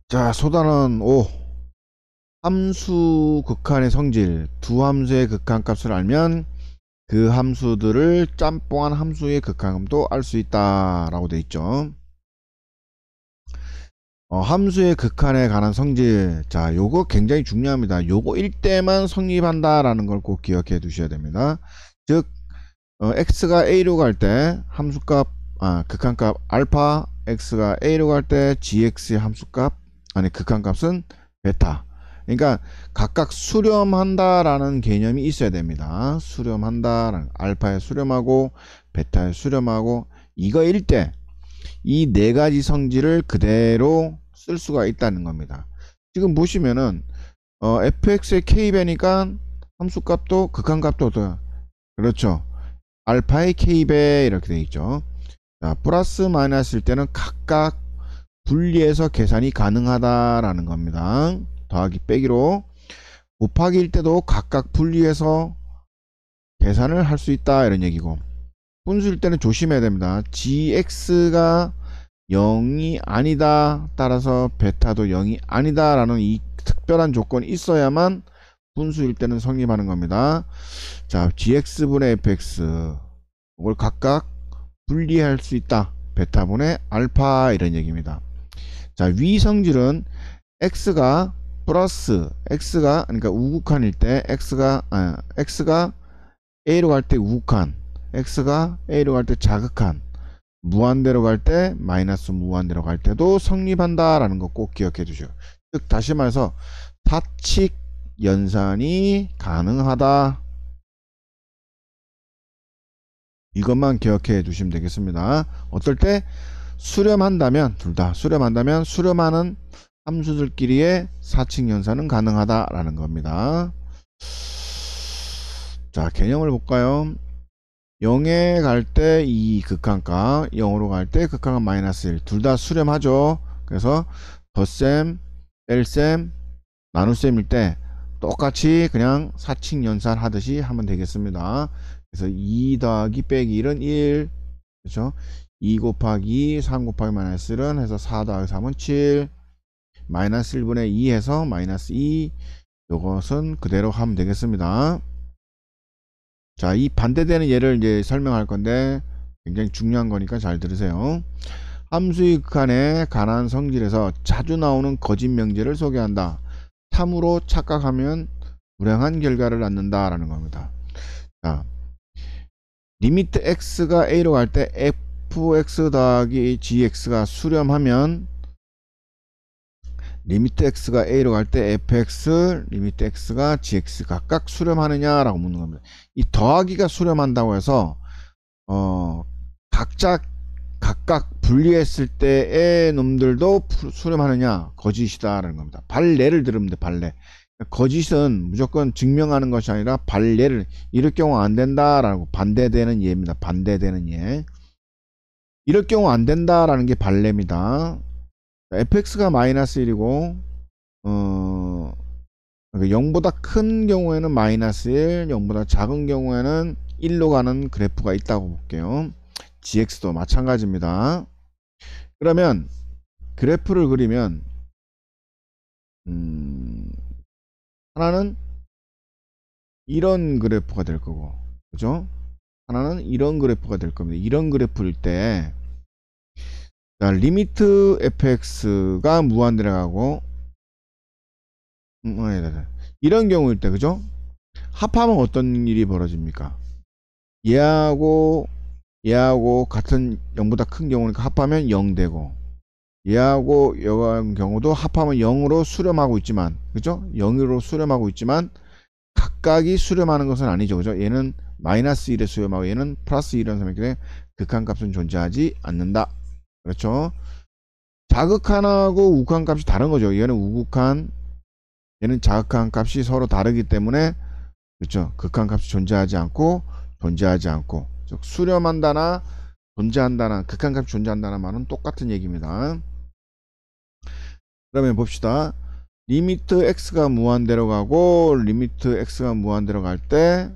자, 소단원 5. 함수 극한의 성질. 두 함수의 극한값을 알면 그 함수들을 짬뽕한 함수의 극한값도 알 수 있다 라고 되어 있죠. 함수의 극한에 관한 성질. 자, 요거 굉장히 중요합니다. 요거일 때만 성립한다 라는 걸 꼭 기억해 두셔야 됩니다. 즉 x가 a로 갈 때 함수값, 극한값 알파, x가 a로 갈 때 gx의 함수값, 극한값은 베타. 그러니까 각각 수렴한다라는 개념이 있어야 됩니다. 수렴한다라는 알파에 수렴하고 베타에 수렴하고 이거일 때 이 네 가지 성질을 그대로 쓸 수가 있다는 겁니다. 지금 보시면은 fx의 k배니까 함수값도 극한값도 그렇죠. 알파의 k배 이렇게 되어 있죠. 자, 플러스 마이너스일 때는 각각 분리해서 계산이 가능하다라는 겁니다. 더하기 빼기로. 곱하기일 때도 각각 분리해서 계산을 할 수 있다 이런 얘기고, 분수일 때는 조심해야 됩니다. gx가 0이 아니다, 따라서 베타도 0이 아니다 라는 이 특별한 조건이 있어야만 분수일 때는 성립하는 겁니다. 자, gx분의 fx 이걸 각각 분리할 수 있다. 베타분의 알파 이런 얘기입니다. 자, 위 성질은 x가 플러스 x가 그러니까 우극한일 때 x가 a로 갈 때 우극한, x가 a로 갈 때 자극한, 무한대로 갈 때 마이너스 무한대로 갈 때도 성립한다라는 거 꼭 기억해 주시오. 즉 다시 말해서 사칙 연산이 가능하다. 이것만 기억해 두시면 되겠습니다. 어떨 때 수렴한다면, 둘 다 수렴한다면 수렴하는 함수들끼리의 사칙 연산은 가능하다라는 겁니다. 자, 개념을 볼까요? 0에 갈 때 이 극한값, 0으로 갈 때 극한값 마이너스 1, 둘 다 수렴하죠. 그래서 덧셈, 뺄셈, 나눗셈일 때 똑같이 그냥 사칙 연산 하듯이 하면 되겠습니다. 그래서 2 더하기 빼기 1은 1, 그렇죠? 2 곱하기 3 곱하기 마이너스 1은 해서 4 더하기 3은 7, 마이너스 1분의 2 해서 마이너스 2, 요것은 그대로 하면 되겠습니다. 자, 이 반대되는 예를 이제 설명할 건데 굉장히 중요한 거니까 잘 들으세요. 함수의 극한에 관한 성질에서 자주 나오는 거짓 명제를 소개한다. 참으로 착각하면 불행한 결과를 낳는다 라는 겁니다. 자, 리미트 x가 a로 갈 때 fx 더하기 gx가 수렴하면 리미트 x가 a로 갈 때 fx, 리미트 x가 gx 각각 수렴하느냐 라고 묻는 겁니다. 이 더하기가 수렴한다고 해서 각각 분리했을 때의 놈들도 수렴하느냐, 거짓이다 라는 겁니다. 발례를 들으면 돼. 발례. 거짓은 무조건 증명하는 것이 아니라 발례를, 이럴 경우 안 된다라고 반대되는 예입니다. 반대되는 예. 이럴 경우 안 된다라는 게 발례입니다. fx가 마이너스 1이고 0보다 큰 경우에는 마이너스 1, 0보다 작은 경우에는 1로 가는 그래프가 있다고 볼게요. gx도 마찬가지입니다. 그러면 그래프를 그리면 하나는 이런 그래프가 될 거고, 그죠? 하나는 이런 그래프가 될 겁니다. 이런 그래프일 때 자, 리미트 fx가 무한대로 가고 이런 경우일 때, 그죠? 합하면 어떤 일이 벌어집니까? 얘하고 같은 0보다 큰 경우니까 합하면 0 되고, 얘하고 이런 경우도 합하면 0으로 수렴하고 있지만, 그죠? 0으로 수렴하고 있지만 각각이 수렴하는 것은 아니죠, 그죠? 얘는 마이너스 1에 수렴하고 얘는 플러스 1에 수렴하기 극한값은 존재하지 않는다. 그렇죠? 자극한하고 우극한 값이 다른 거죠. 얘는 우극한, 얘는 자극한 값이 서로 다르기 때문에, 그렇죠? 극한값이 존재하지 않고 즉 수렴한다나 존재한다나 극한값이 존재한다는 말은 똑같은 얘기입니다. 그러면 봅시다. 리미트 x가 무한대로 가고 리미트 x가 무한대로 갈 때,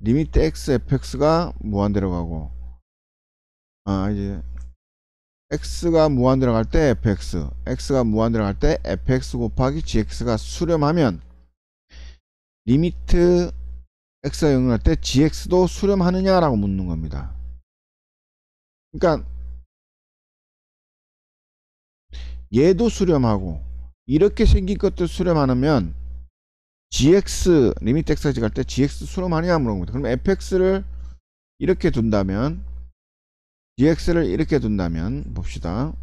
리미트 x fx가 무한대로 가고, 이제 x가 무한대로 갈 때 fx, x가 무한대로 갈 때 fx 곱하기 gx가 수렴하면 리미트 x가 0을 할 때 gx도 수렴하느냐라고 묻는 겁니다. 그러니까 얘도 수렴하고 이렇게 생긴 것도 수렴하면 gx 리미트 x가 갈 때 gx 수렴하느냐 물어본 겁니다. 그럼 fx를 이렇게 둔다면 gx를 이렇게 둔다면 봅시다.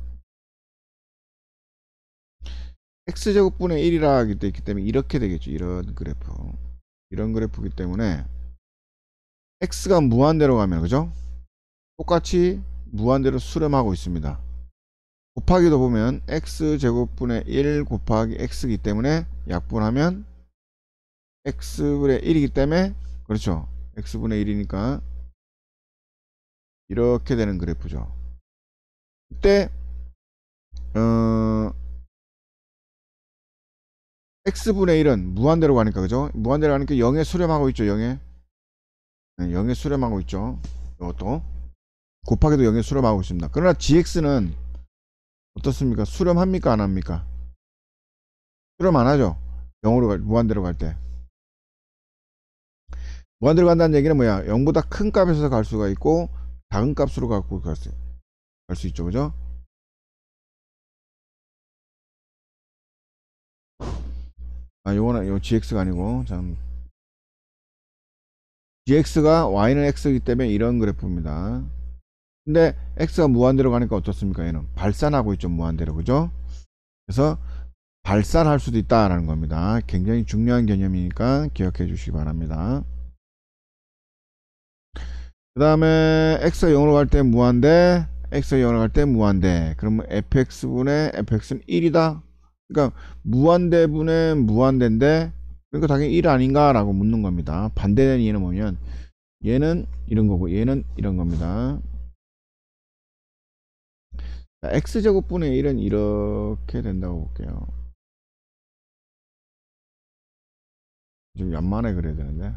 x제곱분의 1이라 있기 때문에 이렇게 되겠죠. 이런 그래프, 이런 그래프이기 때문에 x가 무한대로 가면 그죠? 똑같이 무한대로 수렴하고 있습니다. 곱하기도 보면 x제곱분의 1 곱하기 x이기 때문에 약분하면 x분의 1이기 때문에 그렇죠. x분의 1이니까 이렇게 되는 그래프죠. 이때 x분의 1은 무한대로 가니까 그죠? 무한대로 가니까 0에 수렴하고 있죠. 0에 0에 수렴하고 있죠. 이것도 곱하기도 0에 수렴하고 있습니다. 그러나 gx는 어떻습니까? 수렴합니까? 안 합니까? 수렴 안 하죠. 0으로 무한대로 갈 때. 무한대로 간다는 얘기는 뭐야? 0보다 큰 값에서 갈 수가 있고 작은 값으로 갖고 갈 수 있죠. 그죠? 요거는 요 gx가 아니고 참 gx가 y는 x이기 때문에 이런 그래프입니다. 근데 x가 무한대로 가니까 어떻습니까? 얘는 발산하고 있죠. 무한대로. 그죠? 그래서 발산할 수도 있다라는 겁니다. 굉장히 중요한 개념이니까 기억해 주시기 바랍니다. 그 다음에 x가 0으로 갈 때 무한대, x가 0으로 갈 때 무한대. 그러면 fx분의 fx는 1이다. 그러니까 무한대분의 무한대인데 그러니까 당연히 1 아닌가 라고 묻는 겁니다. 반대되는 얘는 뭐냐면 얘는 이런 거고 얘는 이런 겁니다. x제곱분의 1은 이렇게 된다고 볼게요. 좀 연만해 그려야 되는데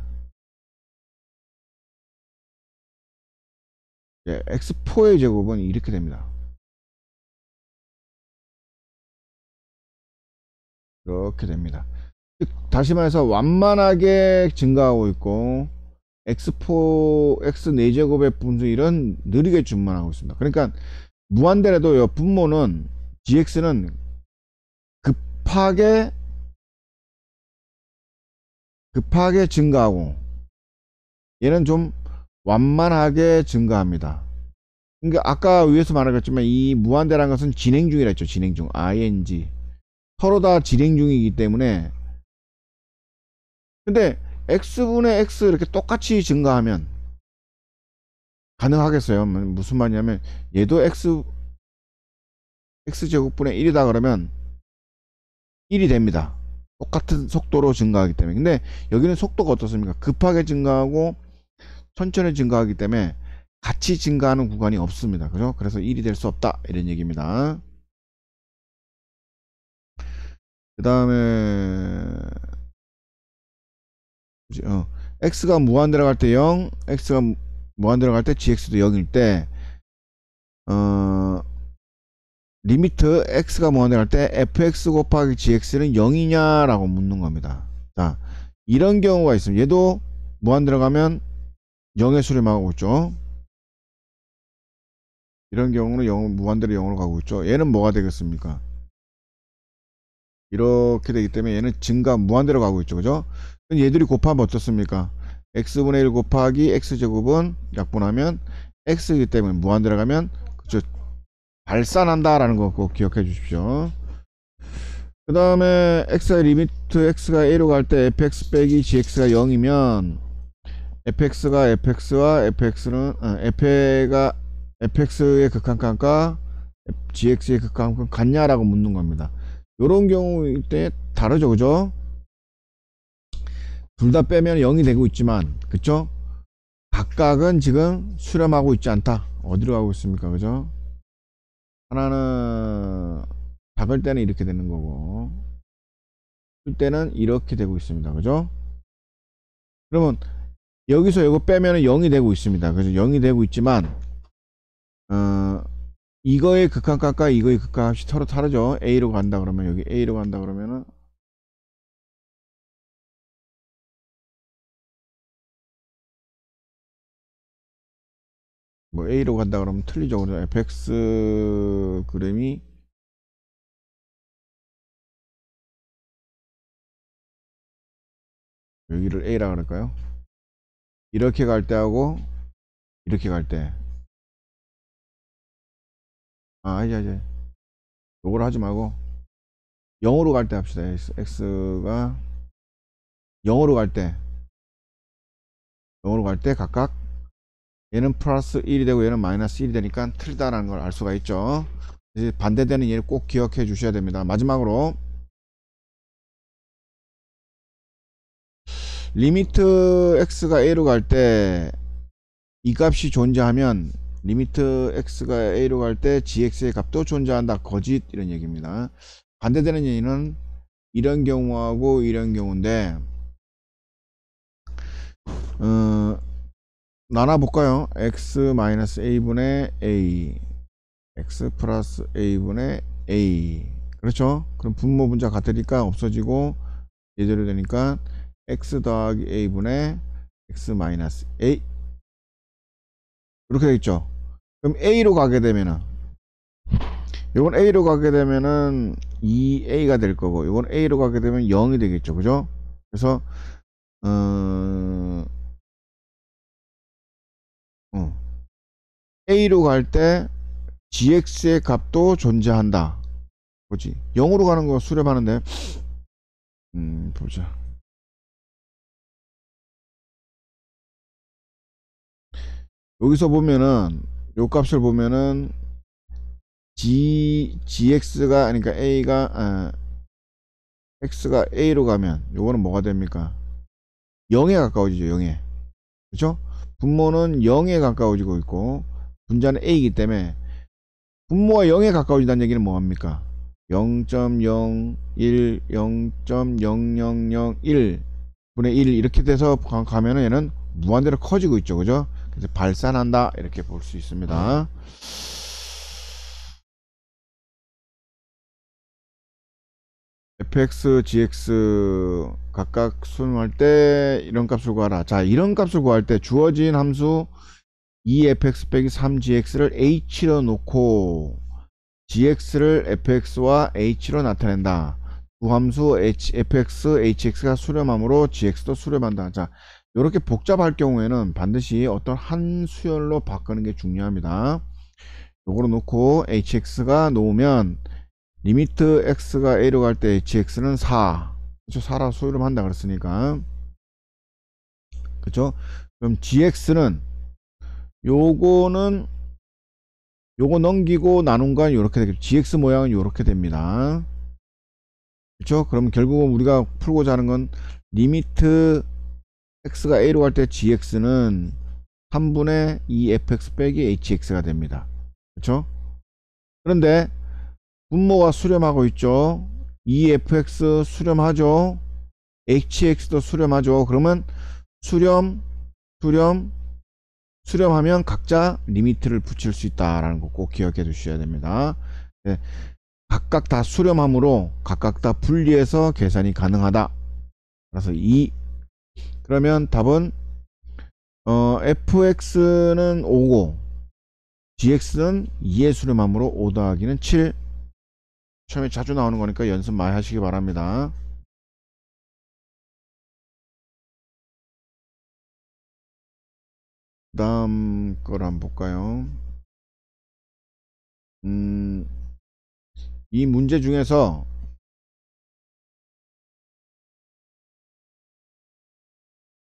x4의 제곱은 이렇게 됩니다. 이렇게 됩니다. 다시 말해서 완만하게 증가하고 있고 x4, x 4제곱의 분수 1은 느리게 증만하고 있습니다. 그러니까 무한대라도 분모는 gx는 급하게 증가하고 얘는 좀 완만하게 증가합니다. 그러니까 아까 위에서 말했지만 이 무한대라는 것은 진행 중이라 했죠. 진행 중 ing 서로 다 진행 중이기 때문에 근데 x분의 x 이렇게 똑같이 증가하면 가능하겠어요? 무슨 말이냐면 얘도 x제곱분의 1이다 그러면 1이 됩니다. 똑같은 속도로 증가하기 때문에. 근데 여기는 속도가 어떻습니까? 급하게 증가하고 천천히 증가하기 때문에 같이 증가하는 구간이 없습니다. 그죠? 그래서 1이 될 수 없다 이런 얘기입니다. 그 다음에 x가 무한대로 갈 때 0, x가 무한대로 갈 때 gx도 0일 때 리미트 x가 무한대로 갈 때 fx 곱하기 gx는 0이냐 라고 묻는 겁니다. 자, 이런 경우가 있습니다. 얘도 무한대로 가면 0에 수렴하고 있죠. 이런 경우는 무한대로 0으로 가고 있죠. 얘는 뭐가 되겠습니까? 이렇게 되기 때문에 얘는 증가 무한대로 가고 있죠. 그죠? 얘들이 곱하면 어떻습니까? x분의 1 곱하기 x제곱은 약분하면 x이기 때문에 무한대로 가면 그쵸? 발산한다 라는 거 꼭 기억해 주십시오. 그 다음에 x의 리미트 x가 a로 갈 때 fx 빼기 gx가 0이면 fx가 fx와 fx는 f가 fx의 극한값과 gx의 극한값 같냐라고 묻는 겁니다. 요런 경우일 때 다르죠. 그죠? 둘 다 빼면 0이 되고 있지만 그쵸? 각각은 지금 수렴하고 있지 않다. 어디로 가고 있습니까? 그죠? 하나는 작을 때는 이렇게 되는 거고 클 때는 이렇게 되고 있습니다. 그죠? 그러면 여기서 이거 빼면 0이 되고 있습니다. 그래서 0이 되고 있지만 이거의 극한값과 이거의 극한값이 서로 다르죠. A로 간다 그러면 여기 A로 간다 그러면은 뭐 A로 간다 그러면 틀리죠. 그래서 fx 그램이 여기를 A라 그럴까요? 이렇게 갈 때하고 이렇게 갈 때. 이제 요걸 하지 말고 0으로 갈 때 합시다. x가 0으로 갈 때 0으로 갈 때 각각 얘는 플러스 1이 되고 얘는 마이너스 1이 되니까 틀리다라는 걸 알 수가 있죠. 이제 반대되는 얘를 꼭 기억해 주셔야 됩니다. 마지막으로 리미트 x가 a로 갈 때 이 값이 존재하면 리미트 x가 a로 갈 때 gx의 값도 존재한다. 거짓 이런 얘기입니다. 반대되는 얘기는 이런 경우하고 이런 경우인데 나눠볼까요? x-a분의 a x 플러스 a분의 a 그렇죠? 그럼 분모 분자 같으니까 없어지고 예제로 되니까 x 더하기 a분의 x 마이너스 a 이렇게 되겠죠. 그럼 a로 가게 되면은 요건 a로 가게 되면은 2a가 될 거고 요건 a로 가게 되면 0이 되겠죠. 그죠? 그래서 a로 갈 때 gx의 값도 존재한다. 뭐지? 0으로 가는 거 수렴하는데 보자. 여기서 보면은 요 값을 보면은 gx가 그러니까 a가 x가 a로 가면 요거는 뭐가 됩니까? 0에 가까워지죠. 0에. 그렇죠? 분모는 0에 가까워지고 있고 분자는 a이기 때문에 분모가 0에 가까워진다는 얘기는 뭐합니까? 0.01, 0.0001 분의 1 이렇게 돼서 가면은 얘는 무한대로 커지고 있죠. 그죠? 그래서 발산한다 이렇게 볼 수 있습니다. fx, gx 각각 수능할 때 이런 값을 구하라. 자, 이런 값을 구할 때 주어진 함수 2fx 빼기 3gx를 h로 놓고 gx를 fx와 h로 나타낸다. 두 함수 fx, hx가 수렴하므로 gx도 수렴한다. 자, 이렇게 복잡할 경우에는 반드시 어떤 한 수열로 바꾸는 게 중요합니다. 요거로 놓고 hx가 놓으면 리미트 x가 a로 갈 때 hx는 4. 그렇죠? 4라 수렴한다 그랬으니까. 그렇죠? 그럼 gx는 요거는 요거 넘기고 나눈 건 요렇게 되겠죠. gx 모양은 요렇게 됩니다. 그렇죠? 그럼 결국은 우리가 풀고자 하는 건 리미트 x가 a로 갈 때 gx는 3분의 2fx 빼기 hx가 됩니다. 그렇죠? 그런데 분모가 수렴하고 있죠. 2fx 수렴하죠. hx도 수렴하죠. 그러면 수렴하면 각자 리미트를 붙일 수 있다라는 거 꼭 기억해 두셔야 됩니다. 네, 각각 다 수렴하므로 각각 다 분리해서 계산이 가능하다. 그래서 그러면 답은 fx는 5고 gx는 2의 수렴하므로 5 더하기는 7. 처음에 자주 나오는 거니까 연습 많이 하시기 바랍니다. 그 다음 걸 한번 볼까요? 이 문제 중에서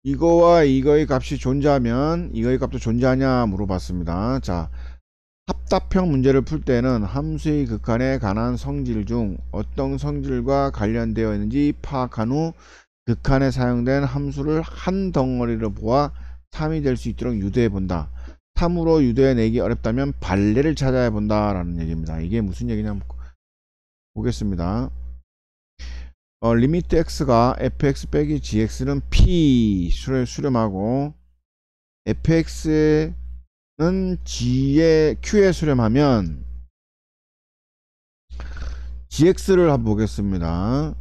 이거와 이거의 값이 존재하면 이거의 값도 존재하냐 물어봤습니다. 자, 합답형 문제를 풀 때는 함수의 극한에 관한 성질 중 어떤 성질과 관련되어 있는지 파악한 후 극한에 사용된 함수를 한 덩어리로 보아 3이 될 수 있도록 유도해 본다. 3으로 유도해 내기 어렵다면 발레를 찾아야 본다 라는 얘기입니다. 이게 무슨 얘기냐 보겠습니다. 리미트 x가 fx 빼기 gx는 p 수렴하고 fx는 q에 수렴하면 gx를 한번 보겠습니다.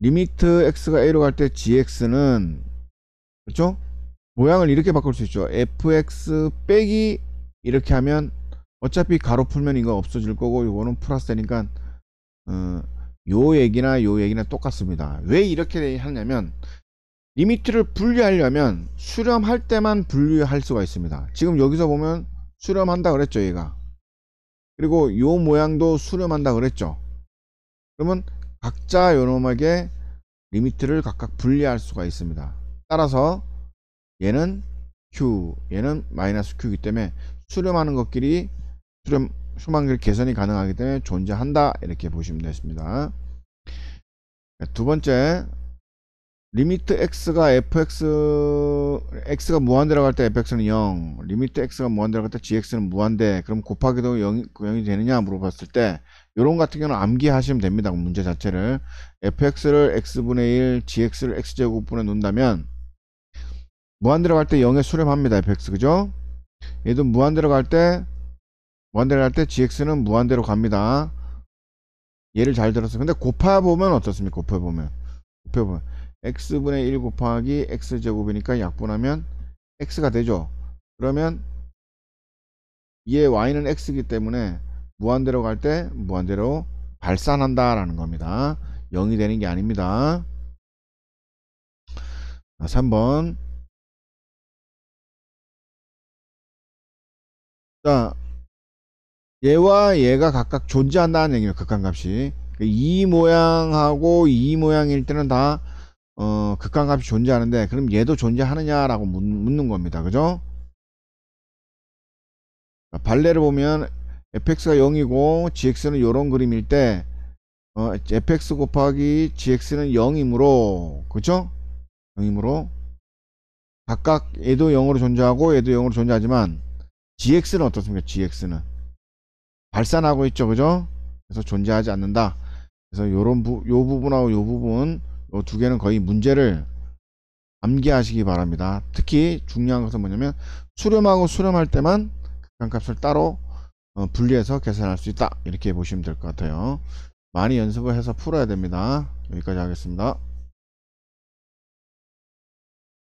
리미트 x가 a로 갈 때 gx는 그렇죠? 모양을 이렇게 바꿀 수 있죠. fx 빼기 이렇게 하면 어차피 가로 풀면 이거 없어질 거고 이거는 플러스 되니까 요 얘기나 똑같습니다. 왜 이렇게 하냐면 리미트를 분리하려면 수렴할 때만 분리할 수가 있습니다. 지금 여기서 보면 수렴한다 그랬죠, 얘가. 그리고 요 모양도 수렴한다 그랬죠. 그러면 각자 요놈에게 리미트를 각각 분리할 수가 있습니다. 따라서 얘는 q, 얘는 마이너스 q이기 때문에 수렴하는 것끼리 수렴 개선이 가능하기 때문에 존재한다, 이렇게 보시면 되겠습니다. 두 번째, 리미트 x가 x가 무한대로 갈 때 fx는 0, 리미트 x가 무한대로 갈 때 gx는 무한대, 그럼 곱하기도 0이 되느냐 물어봤을 때 요런 같은 경우는 암기하시면 됩니다. 문제 자체를 fx를 x분의 1, gx를 x제곱분에 놓는다면 무한대로 갈 때 0에 수렴합니다. fx, 그죠? 얘도 무한대로 갈 때 gx는 무한대로 갑니다. 얘를 잘 들었어요. 근데 곱해보면 어떻습니까? 곱해보면 x분의 1 곱하기 x제곱이니까 약분하면 x가 되죠. 그러면 얘 y는 x이기 때문에 무한대로 갈 때 무한대로 발산한다 라는 겁니다. 0이 되는 게 아닙니다. 3번. 자, 얘와 얘가 각각 존재한다는 얘기예요. 극한값이. 이 모양하고 이 모양일 때는 다 극한값이 존재하는데 그럼 얘도 존재하느냐라고 묻는 겁니다. 그죠? 발레를 보면 fx가 0이고 gx는 요런 그림일 때 fx 곱하기 gx는 0이므로, 그죠? 0이므로 각각 얘도 0으로 존재하고 얘도 0으로 존재하지만 gx는 어떻습니까? gx는 발산하고 있죠, 그죠? 그래서 존재하지 않는다. 그래서 요런 요 부분하고 요 부분, 요 두 개는 거의 문제를 암기하시기 바랍니다. 특히 중요한 것은 뭐냐면 수렴하고 수렴할 때만 극한값을 따로 분리해서 계산할 수 있다, 이렇게 보시면 될 것 같아요. 많이 연습을 해서 풀어야 됩니다. 여기까지 하겠습니다.